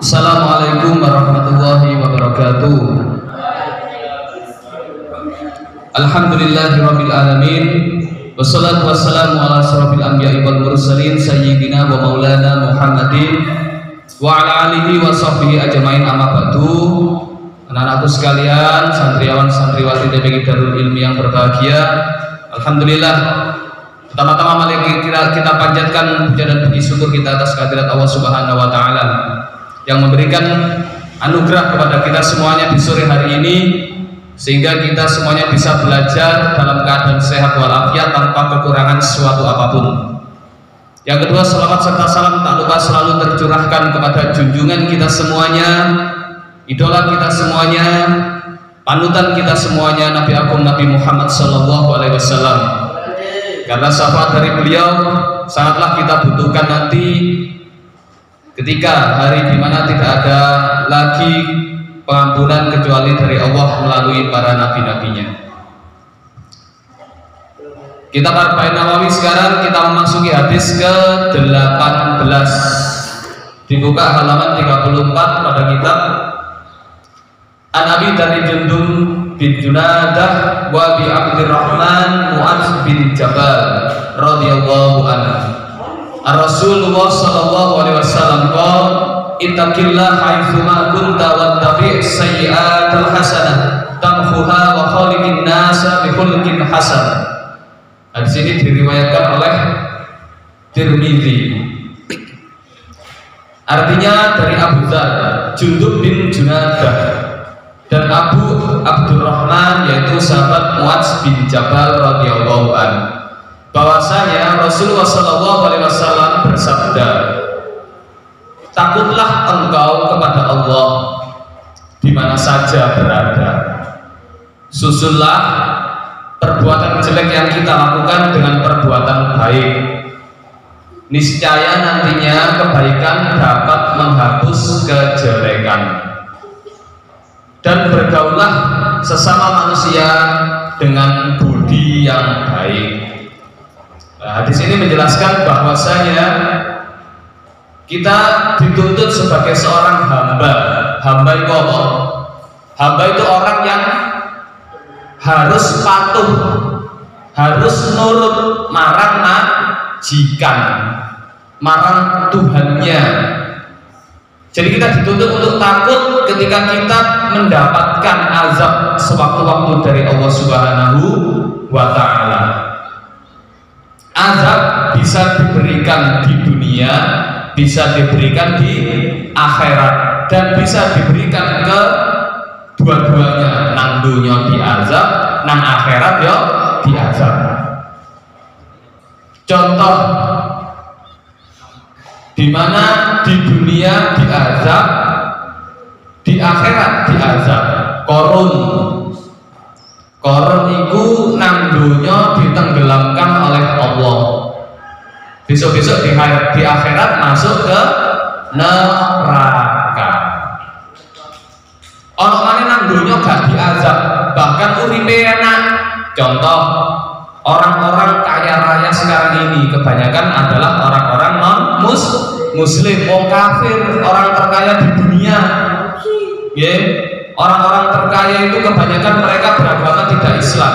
Assalamualaikum warahmatullahi wabarakatuh. Alhamdulillahirabbil alamin. Wassalatu wassalamu ala asyrofil anbiya'i wal mursalin sayyidina wa maulana Muhammadin wa ala alihi wa sahbihi ajmain, amma ba'du. Anak-anakku sekalian, santriawan santriwati DPG Darul Ilmi yang berbahagia, alhamdulillah, pertama-tama mari kita panjatkan puja dan puji syukur kita atas kehadirat Allah Subhanahu wa taala yang memberikan anugerah kepada kita semuanya di sore hari ini, sehingga kita semuanya bisa belajar dalam keadaan sehat walafiat tanpa kekurangan suatu apapun. Yang kedua, selawat serta salam tak lupa selalu tercurahkan kepada junjungan kita semuanya, idola kita semuanya, panutan kita semuanya, Nabi Agung Nabi Muhammad Sallallahu Alaihi Wasallam. Karena syafaat dari beliau sangatlah kita butuhkan nanti ketika hari dimana tidak ada lagi pengampunan kecuali dari Allah melalui para nabi-nabinya. Kitab Arba'in Nawawi sekarang kita memasuki hadis ke-18. Dibuka halaman 34 pada kitab. An Abi dari Jundum bin Junadah wa bi Abdurrahman Mu'adz bin Jabal radhiyallahu anhu. Rasulullah sallallahu alaihi wasallam qala ittaqillah haitsuma kunta wattabi' sayyi'atal hasanah tamhuha wa khaliqin nasa bi khuluqin hasan. Hadis ini diriwayatkan oleh Tirmidzi. Artinya dari Abu Dzar, Jundub bin Junadah, dan Abu Abdurrahman yaitu sahabat Mu'adz bin Jabal radhiyallahu anhu, bahwasanya Rasulullah SAW bersabda, takutlah engkau kepada Allah di mana saja berada. Susullah perbuatan jelek yang kita lakukan dengan perbuatan baik. Niscaya nantinya kebaikan dapat menghapus kejelekan. Dan bergaullah sesama manusia dengan budi yang baik. Nah, hadis ini menjelaskan bahwasanya kita dituntut sebagai seorang hamba. Hamba itu apa? Hamba itu orang yang harus patuh, harus nurut marang majikan, marang Tuhannya. Jadi kita dituntut untuk takut ketika kita mendapatkan azab sewaktu-waktu dari Allah Subhanahu wa taala. Azab bisa diberikan di dunia, bisa diberikan di akhirat, dan bisa diberikan ke dua-duanya. Nang dunya diazab, nang akhirat yo diazab. Contoh di mana di dunia diazab, di akhirat diazab. Korun iku nang dunya ditenggelamkan oleh Allah. Besok-besok di akhirat masuk ke neraka. Orang mana nang dunya gak diazab, bahkan uripe enak. Contoh, orang-orang kaya raya sekarang ini kebanyakan adalah orang-orang non-muslim, orang kafir, orang terkaya di dunia. Orang-orang terkaya itu kebanyakan mereka beragama tidak Islam.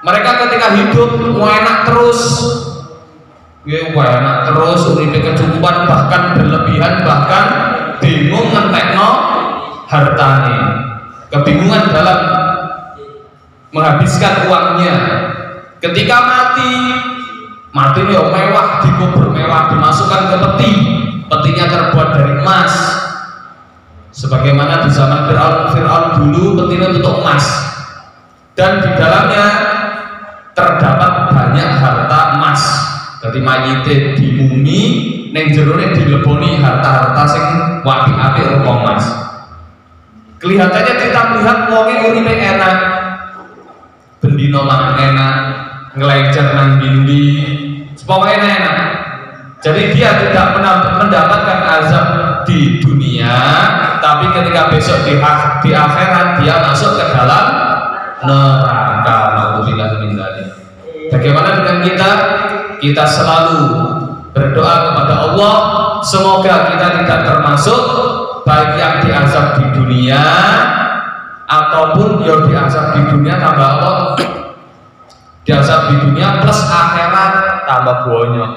Mereka ketika hidup mau enak terus, enak terus, uripe kecukupan, bahkan berlebihan, bahkan bingung ngentekno hartane, kebingungan dalam menghabiskan uangnya. Ketika mati ya mewah, dikubur mewah, dimasukkan ke petinya terbuat dari emas. Sebagaimana di zaman Fir'aun dulu petinya untuk emas, dan di dalamnya terdapat banyak harta emas. Jadi mayite dimumi, neng jerone dileboni harta-harta sing apik-apik rupa emas. Kelihatannya kita melihat wonge uripe enak, bendino mangan enak, ngelecer nang dindi, pokoknya enak. Jadi dia tidak mendapatkan azab di dunia, tapi ketika besok di akhirat dia masuk ke dalam neraka. Nauzubillah min dzalik. Bagaimana dengan kita? Kita selalu berdoa kepada Allah semoga kita tidak termasuk baik yang diazab di dunia ataupun yang diazab di dunia tambah Allah diazab di dunia plus akhirat tambah bonyok.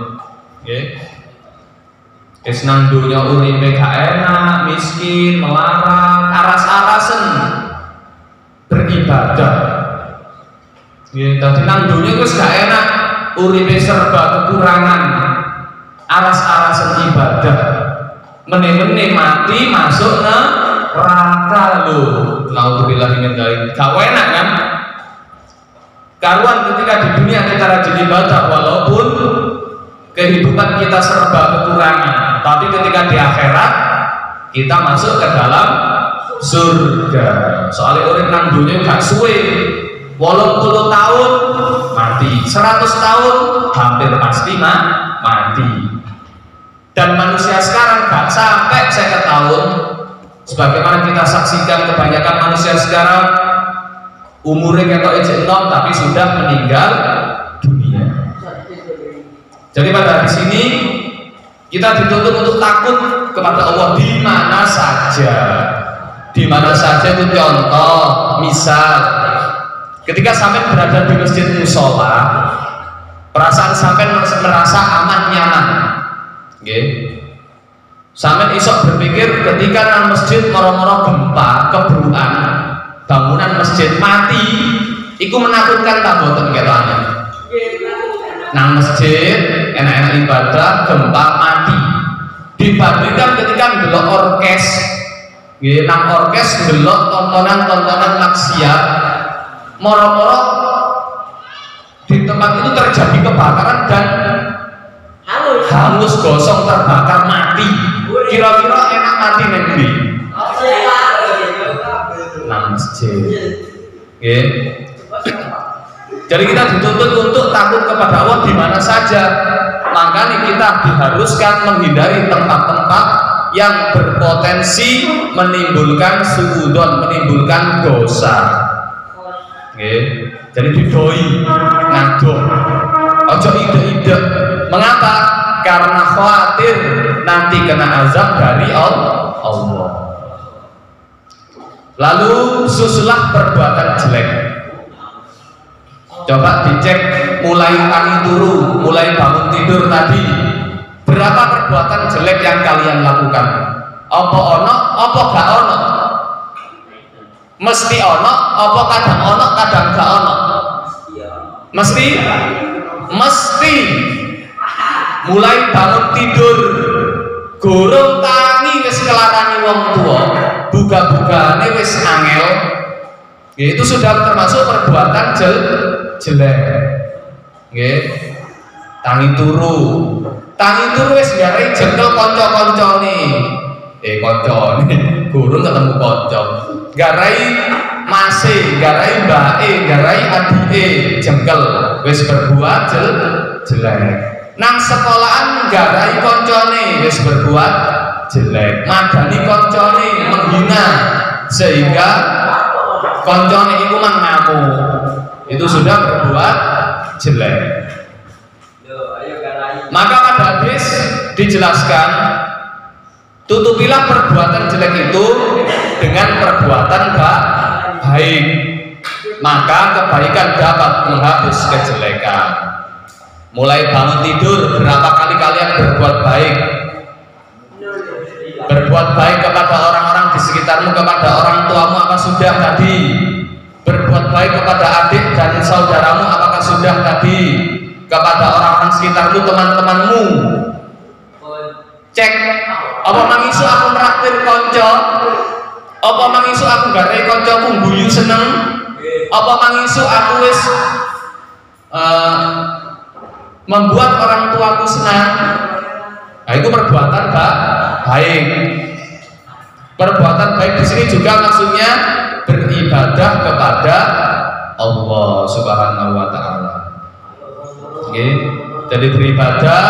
Wis nang dunya uripe gak enak, miskin, melarat, aras-arasen beribadah. Nggih, dadi nang dunya wis gak enak, uripe serba kekurangan, aras-arasen ibadah. Meneh-meneh mati masuk neraka lho. Nauzubillah min dzalik. Gak enak kan? Karuan ketika di dunia kita rajin ibadah walaupun kehidupan kita serba kekurangan, tapi ketika di akhirat kita masuk ke dalam surga. Soalnya orang nang dunia gak suwe 80 tahun mati, 100 tahun hampir pasti mati. Dan manusia sekarang gak sampai 1 tahun. Sebagaimana kita saksikan kebanyakan manusia sekarang umurnya ketok ejek enom tapi sudah meninggal dunia. Jadi pada di sini kita dituntut untuk takut kepada Allah di mana saja. Di mana saja itu contoh, misal ketika sampai berada di masjid musola, perasaan sampai merasa aman nyaman. Sampai isok berpikir ketika nang masjid moro-moro gempa, kebruan, bangunan masjid mati, itu menakutkan tak boten ketane. Nang masjid enak-enak ibadah gempa mati. Dibandingkan ketika ndelok orkes, nggih nang orkes ndelok tontonan-tontonan maksiat, moro-moro di tempat itu terjadi kebakaran dan hangus gosong terbakar mati. Kira-kira enak mati nanti nang masjid. Nggih. Jadi kita dituntut untuk takut kepada Allah di mana saja. Makanya kita diharuskan menghindari tempat-tempat yang berpotensi menimbulkan suudzon, menimbulkan dosa. Jadi didoi, ngadoh, ojo ide-ide. Mengapa? Karena khawatir nanti kena azab dari Allah. Lalu susulah perbuatan jelek. Coba dicek mulai tangi turu, mulai bangun tidur tadi, berapa perbuatan jelek yang kalian lakukan? Apa ono, apa gak ono? Mesti ono, apa kadang ono, kadang gak ono? Mesti mulai bangun tidur gorong tangi wis kelarani wong tua, buka-bukane wis angel. Itu sudah termasuk perbuatan jelek. Nggih. Tangi turu wis garai jengkel kanca-kancane. Kancane gurung ketemu kanca. Garai mase, garai mbake, garai adike jengkel wis berbuat jelek. Nang sekolahan garai kancane wis berbuat jelek. Madani kancane menghina sehingga kancane iku mengaku. Itu sudah berbuat jelek. Maka pada hadis dijelaskan, tutupilah perbuatan jelek itu dengan perbuatan baik, maka kebaikan dapat menghapus kejelekan. Mulai bangun tidur, berapa kali kalian berbuat baik? Berbuat baik kepada orang-orang di sekitarmu, kepada orang tuamu, apa sudah tadi? Berbuat baik kepada adik dan saudaramu, apakah sudah tadi? Kepada orang-orang sekitarmu, teman-temanmu, cek. Apa mangisu aku meraktir konco? Apa mangisu aku garai koncoku guyu seneng? Apa mangisu aku wis membuat orang tuaku senang? Nah, itu perbuatan baik. Perbuatan baik di sini juga maksudnya beribadah kepada Allah Subhanahu wa taala. Jadi beribadah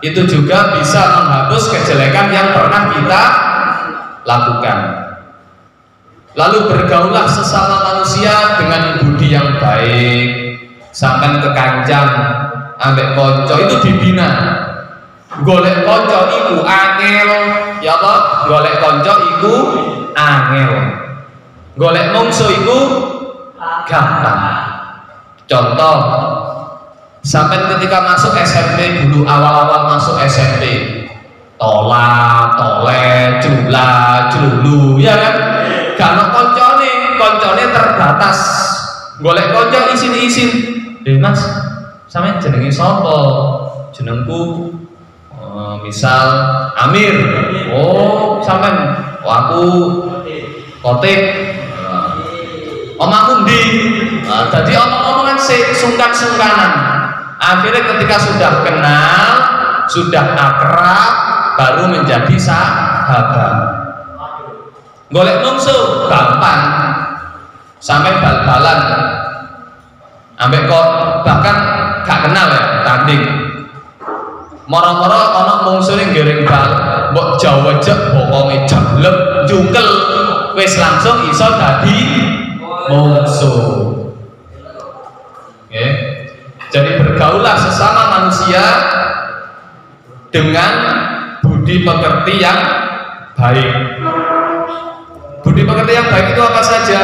itu juga bisa menghapus kejelekan yang pernah kita lakukan. Lalu bergaullah sesama manusia dengan budi yang baik, sampai ke kanjang ambek konco itu dibina. golek kanca iku angel, ya apa? Golek kanca iku angel. Golek mungsuh iku gampang. Contoh, sampai ketika masuk SMP dulu, awal-awal masuk SMP, tola, tole, jula, julu, ya kan? Karena koncone terbatas. Golek konco isin-isin. Mas, sampe jenenge sapa? Jenengku misal Amir. Oh, sampean. Oh, aku Kotik. Omahku ndi? Jadi omong-omongan sungkan-sungkanan. Akhirnya ketika sudah kenal, sudah akrab, baru menjadi sahabat. Golek mungsuh gampang. Sampai bal-balan. Ambek kok bahkan gak kenal ya, tanding. Moro-moro ana mungsuhe ngiring bal, mbok jawejek bokonge jeblek, jungkel, wis langsung iso dadi mungsuh. Oke. Jadi bergaulah sesama manusia dengan budi pekerti yang baik. Budi pekerti yang baik itu apa saja?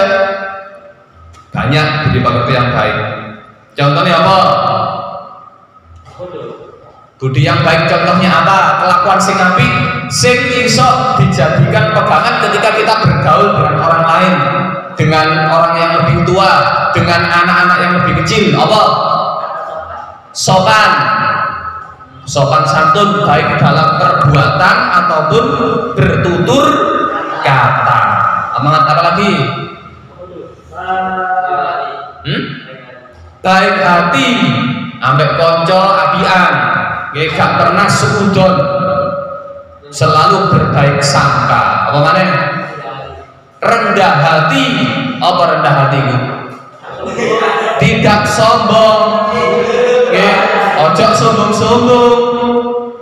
Banyak budi pekerti yang baik. Contohnya apa? Budi yang baik contohnya apa? Kelakuan sing apik, sing iso dijadikan pegangan ketika kita bergaul dengan orang lain, dengan orang yang lebih tua, dengan anak-anak yang lebih kecil. Apa? Sopan. Sopan santun baik dalam perbuatan ataupun bertutur kata. Apa lagi? Baik hati, ambek konco apian, gak pernah seudon, selalu berbaik sangka. Apa mana? Rendah hati, apa rendah hatiku? Tidak sombong, ojo sombong-sombong.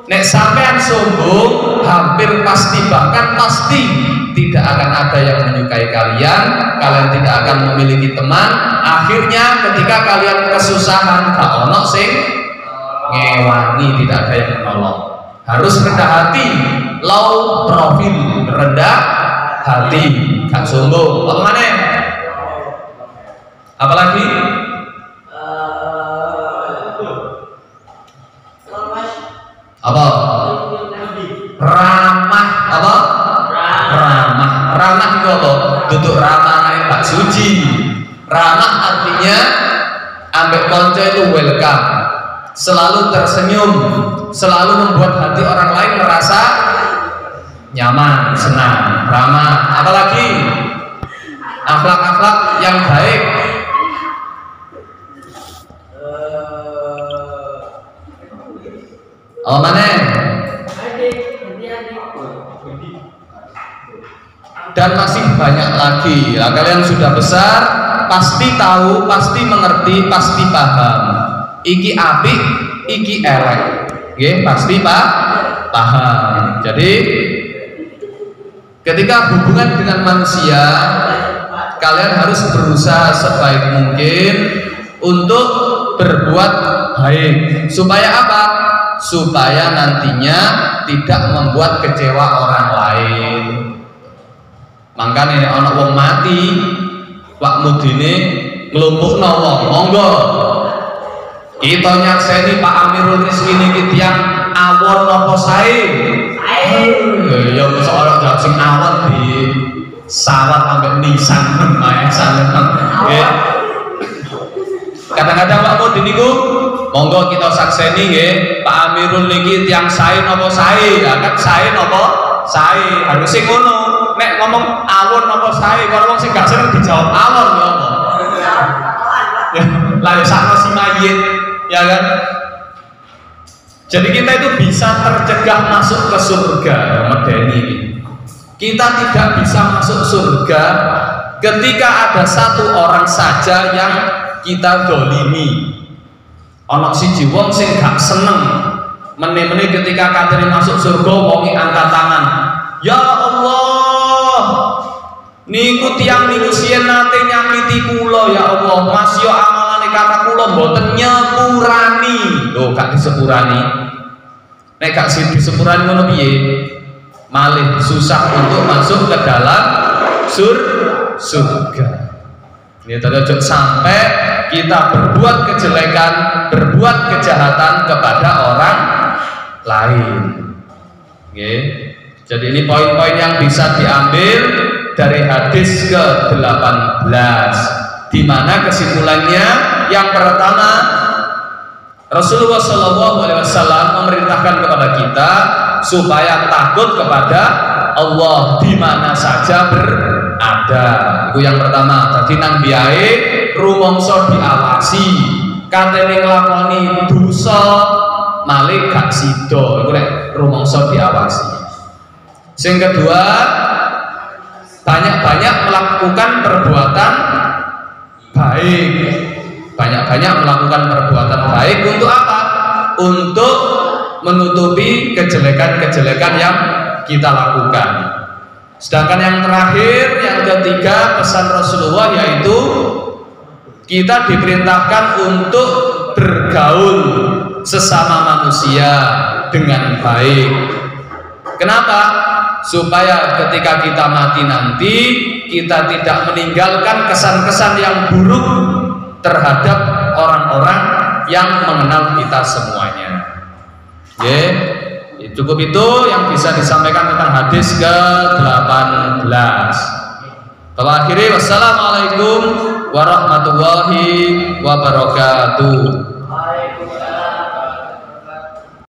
Nek sampean sombong, hampir pasti, bahkan pasti tidak akan ada yang menyukai kalian. Kalian tidak akan memiliki teman. Akhirnya ketika kalian kesusahan, gak ono sing ngewangi, tidak ada yang menolong. Harus rendah hati, low profil, rendah hati, gak sombong. Apa mana? Apalagi? Apa? Ramah. Apa? Ramah. Ramah itu apa? Duduk ramah Pak Suci. Ramah artinya ambek konco itu welcome, selalu tersenyum, selalu membuat hati orang lain merasa nyaman, senang. Ramah. Apalagi? Akhlak-akhlak yang baik. Oh mana? Dan masih banyak lagi. Nah, kalian sudah besar, pasti tahu, pasti mengerti, pasti paham. Iki apik, iki elek. Oke, pasti paham. Jadi ketika hubungan dengan manusia, kalian harus berusaha sebaik mungkin untuk berbuat baik. Supaya apa? Supaya nantinya tidak membuat kecewa orang lain. Makanya anak wong mati, Pak Mudine ngelumpukno wong, monggo kita nyakseni Pak Amirul Rizki niki tiyang awon napa sae. Ya mosok ora jawab sing awon di sawat ambek nisan mae salen. Kadang-kadang Pak Mudine niku monggo kita sakseni nggih Pak Amirul niki tiyang sae napa sae. Ya kan sae napa sae, harus sing ngono. Nek ngomong awon apa sae, kalau wong sing gak seneng dijawab awon ya apa? Ya, lah ya sakno si mayit, ya kan? Jadi kita itu bisa tercegah masuk ke surga, medeni. Kita tidak bisa masuk surga ketika ada satu orang saja yang kita dolimi. Ana siji wong sing gak seneng, meneh-meneh ketika katene masuk surga wonge angkat tangan. Ya Allah, niku tiyang niku sien nate nyakiti kula ya Allah. Mas yo amalane kata kula mboten nyepurani. Lho gak disepurani. Nek gak sih di sepurane ngono piye? Malih susah untuk masuk ke dalam surga. Ini terjadi sampai kita berbuat kejelekan, berbuat kejahatan kepada orang lain. Oke. Jadi ini poin-poin yang bisa diambil dari hadis ke-18, di mana kesimpulannya yang pertama, Rasulullah SAW memerintahkan kepada kita supaya takut kepada Allah di mana saja berada. Itu yang pertama. Jadi nang biae rumangsa diawasi, katene nglakoni dosa malih gak sida. Iku nek rumangsa diawasi. Yang kedua, banyak-banyak melakukan perbuatan baik. Banyak-banyak melakukan perbuatan baik untuk apa? Untuk menutupi kejelekan-kejelekan yang kita lakukan. Sedangkan yang terakhir, yang ketiga, pesan Rasulullah yaitu kita diperintahkan untuk bergaul sesama manusia dengan baik. Kenapa? Supaya ketika kita mati nanti kita tidak meninggalkan kesan-kesan yang buruk terhadap orang-orang yang mengenal kita semuanya. Cukup itu yang bisa disampaikan tentang hadis ke-18. Kalau akhiri, wassalamualaikum warahmatullahi wabarakatuh.